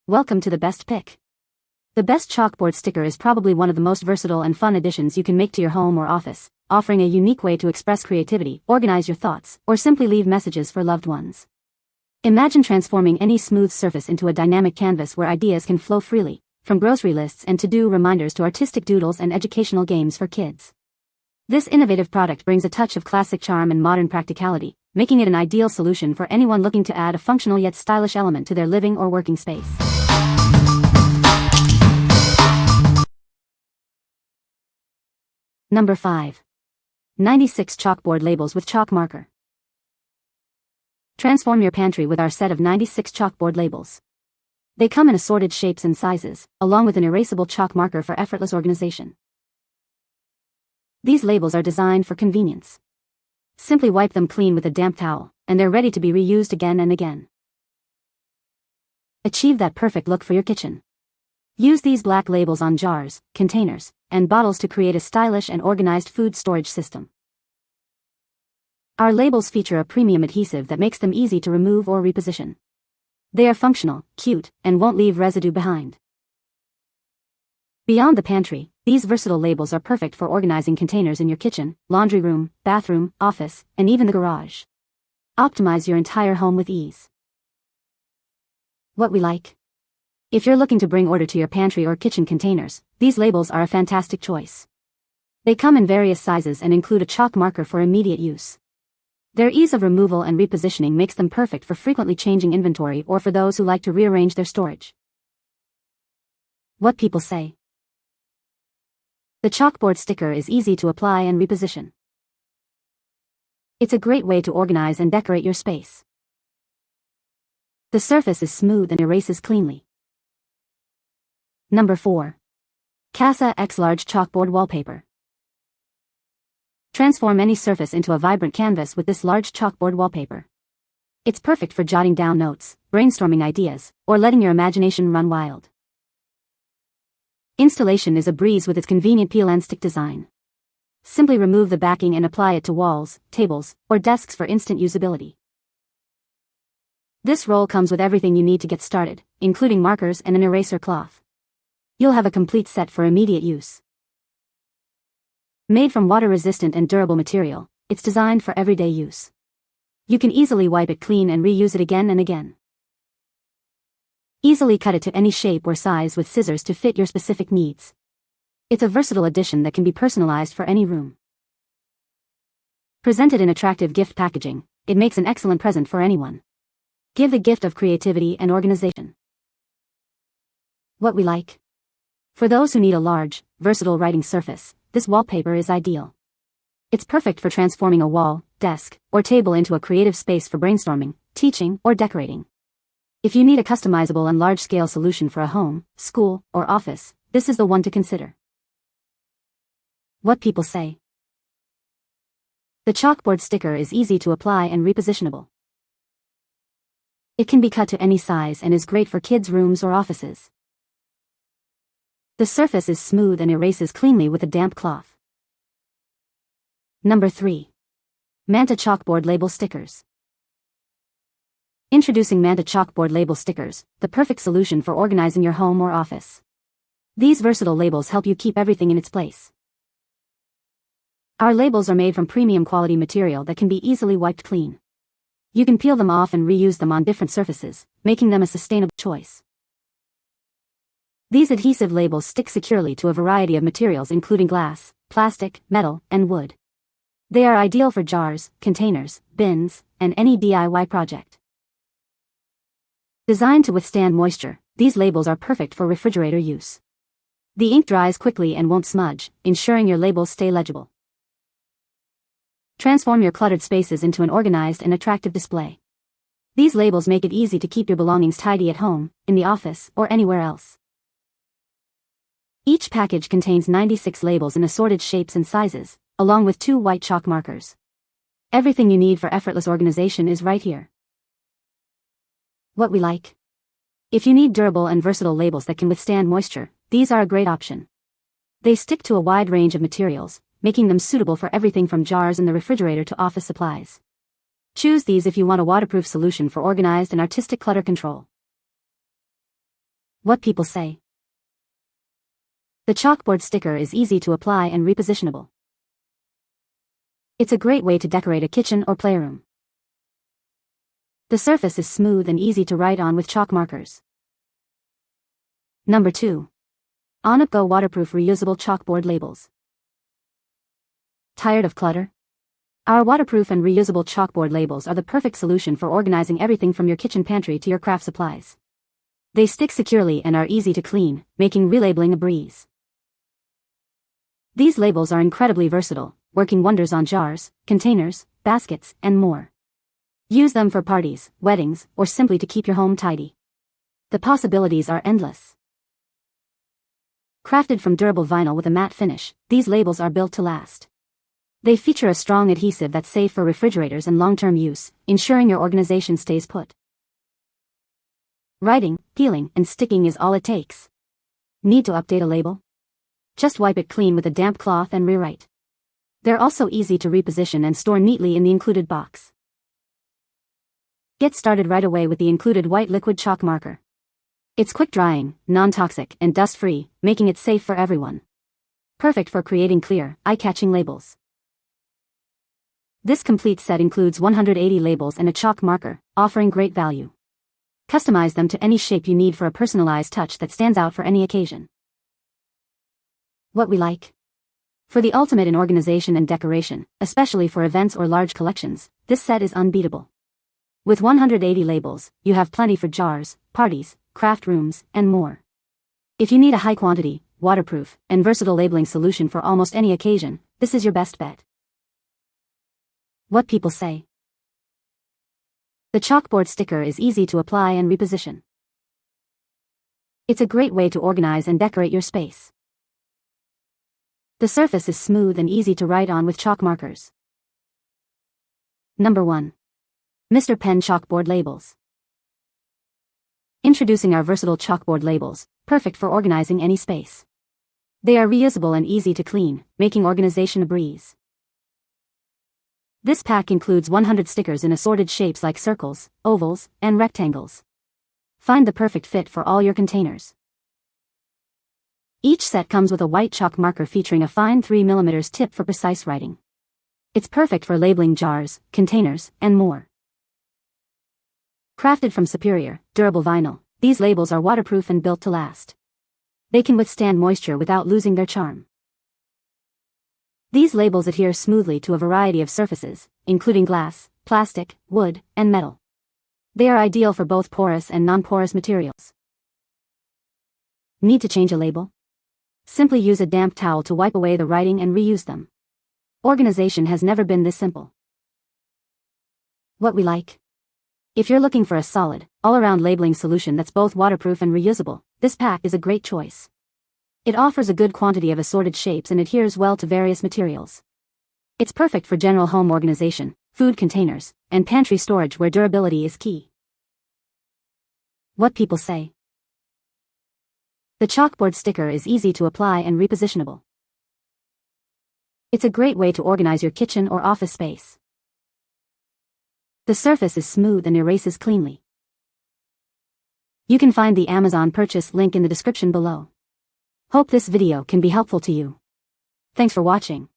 Welcome to the best pick. The best chalkboard sticker is probably one of the most versatile and fun additions you can make to your home or office, offering a unique way to express creativity, organize your thoughts, or simply leave messages for loved ones. Imagine transforming any smooth surface into a dynamic canvas where ideas can flow freely, from grocery lists and to-do reminders to artistic doodles and educational games for kids. This innovative product brings a touch of classic charm and modern practicality, making it an ideal solution for anyone looking to add a functional yet stylish element to their living or working space. Number 5. 96 Chalkboard Labels with Chalk Marker. Transform your pantry with our set of 96 chalkboard labels. They come in assorted shapes and sizes, along with an erasable chalk marker for effortless organization. These labels are designed for convenience. Simply wipe them clean with a damp towel, and they're ready to be reused again and again. Achieve that perfect look for your kitchen. Use these black labels on jars, containers, and bottles to create a stylish and organized food storage system. Our labels feature a premium adhesive that makes them easy to remove or reposition. They are functional, cute, and won't leave residue behind. Beyond the pantry, these versatile labels are perfect for organizing containers in your kitchen, laundry room, bathroom, office, and even the garage. Optimize your entire home with ease. What we like? If you're looking to bring order to your pantry or kitchen containers, these labels are a fantastic choice. They come in various sizes and include a chalk marker for immediate use. Their ease of removal and repositioning makes them perfect for frequently changing inventory or for those who like to rearrange their storage. What people say. The chalkboard sticker is easy to apply and reposition. It's a great way to organize and decorate your space. The surface is smooth and erases cleanly. Number 4. Kassa X Large Chalkboard Wallpaper. Transform any surface into a vibrant canvas with this large chalkboard wallpaper. It's perfect for jotting down notes, brainstorming ideas, or letting your imagination run wild. Installation is a breeze with its convenient peel and stick design. Simply remove the backing and apply it to walls, tables, or desks for instant usability. This roll comes with everything you need to get started, including markers and an eraser cloth. You'll have a complete set for immediate use. Made from water-resistant and durable material, it's designed for everyday use. You can easily wipe it clean and reuse it again and again. Easily cut it to any shape or size with scissors to fit your specific needs. It's a versatile addition that can be personalized for any room. Presented in attractive gift packaging, it makes an excellent present for anyone. Give the gift of creativity and organization. What we like? For those who need a large, versatile writing surface, this wallpaper is ideal. It's perfect for transforming a wall, desk, or table into a creative space for brainstorming, teaching, or decorating. If you need a customizable and large-scale solution for a home, school, or office, this is the one to consider. What people say. The chalkboard sticker is easy to apply and repositionable. It can be cut to any size and is great for kids' rooms or offices. The surface is smooth and erases cleanly with a damp cloth. Number 3. Mantah Chalkboard Label Stickers. Introducing Mantah Chalkboard Label Stickers, the perfect solution for organizing your home or office. These versatile labels help you keep everything in its place. Our labels are made from premium quality material that can be easily wiped clean. You can peel them off and reuse them on different surfaces, making them a sustainable choice. These adhesive labels stick securely to a variety of materials including glass, plastic, metal, and wood. They are ideal for jars, containers, bins, and any DIY project. Designed to withstand moisture, these labels are perfect for refrigerator use. The ink dries quickly and won't smudge, ensuring your labels stay legible. Transform your cluttered spaces into an organized and attractive display. These labels make it easy to keep your belongings tidy at home, in the office, or anywhere else. Each package contains 96 labels in assorted shapes and sizes, along with 2 white chalk markers. Everything you need for effortless organization is right here. What we like? If you need durable and versatile labels that can withstand moisture, these are a great option. They stick to a wide range of materials, making them suitable for everything from jars in the refrigerator to office supplies. Choose these if you want a waterproof solution for organized and artistic clutter control. What people say. The chalkboard sticker is easy to apply and repositionable. It's a great way to decorate a kitchen or playroom. The surface is smooth and easy to write on with chalk markers. Number 2. ONUPGO Waterproof Reusable Chalkboard Labels. Tired of clutter? Our waterproof and reusable chalkboard labels are the perfect solution for organizing everything from your kitchen pantry to your craft supplies. They stick securely and are easy to clean, making relabeling a breeze. These labels are incredibly versatile, working wonders on jars, containers, baskets, and more. Use them for parties, weddings, or simply to keep your home tidy. The possibilities are endless. Crafted from durable vinyl with a matte finish, these labels are built to last. They feature a strong adhesive that's safe for refrigerators and long-term use, ensuring your organization stays put. Writing, peeling, and sticking is all it takes. Need to update a label? Just wipe it clean with a damp cloth and rewrite. They're also easy to reposition and store neatly in the included box. Get started right away with the included white liquid chalk marker. It's quick-drying, non-toxic, and dust-free, making it safe for everyone. Perfect for creating clear, eye-catching labels. This complete set includes 180 labels and a chalk marker, offering great value. Customize them to any shape you need for a personalized touch that stands out for any occasion. What we like. For the ultimate in organization and decoration, especially for events or large collections, this set is unbeatable. With 180 labels, you have plenty for jars, parties, craft rooms, and more. If you need a high-quantity, waterproof, and versatile labeling solution for almost any occasion, this is your best bet. What people say. The chalkboard sticker is easy to apply and reposition. It's a great way to organize and decorate your space. The surface is smooth and easy to write on with chalk markers. Number 1. Mr. Pen Chalkboard Labels. Introducing our versatile chalkboard labels, perfect for organizing any space. They are reusable and easy to clean, making organization a breeze. This pack includes 100 stickers in assorted shapes like circles, ovals, and rectangles. Find the perfect fit for all your containers. Each set comes with a white chalk marker featuring a fine 3mm tip for precise writing. It's perfect for labeling jars, containers, and more. Crafted from superior, durable vinyl, these labels are waterproof and built to last. They can withstand moisture without losing their charm. These labels adhere smoothly to a variety of surfaces, including glass, plastic, wood, and metal. They are ideal for both porous and non-porous materials. Need to change a label? Simply use a damp towel to wipe away the writing and reuse them. Organization has never been this simple. What we like. If you're looking for a solid, all-around labeling solution that's both waterproof and reusable, this pack is a great choice. It offers a good quantity of assorted shapes and adheres well to various materials. It's perfect for general home organization, food containers, and pantry storage where durability is key. What people say. The chalkboard sticker is easy to apply and repositionable. It's a great way to organize your kitchen or office space. The surface is smooth and erases cleanly. You can find the Amazon purchase link in the description below. Hope this video can be helpful to you. Thanks for watching.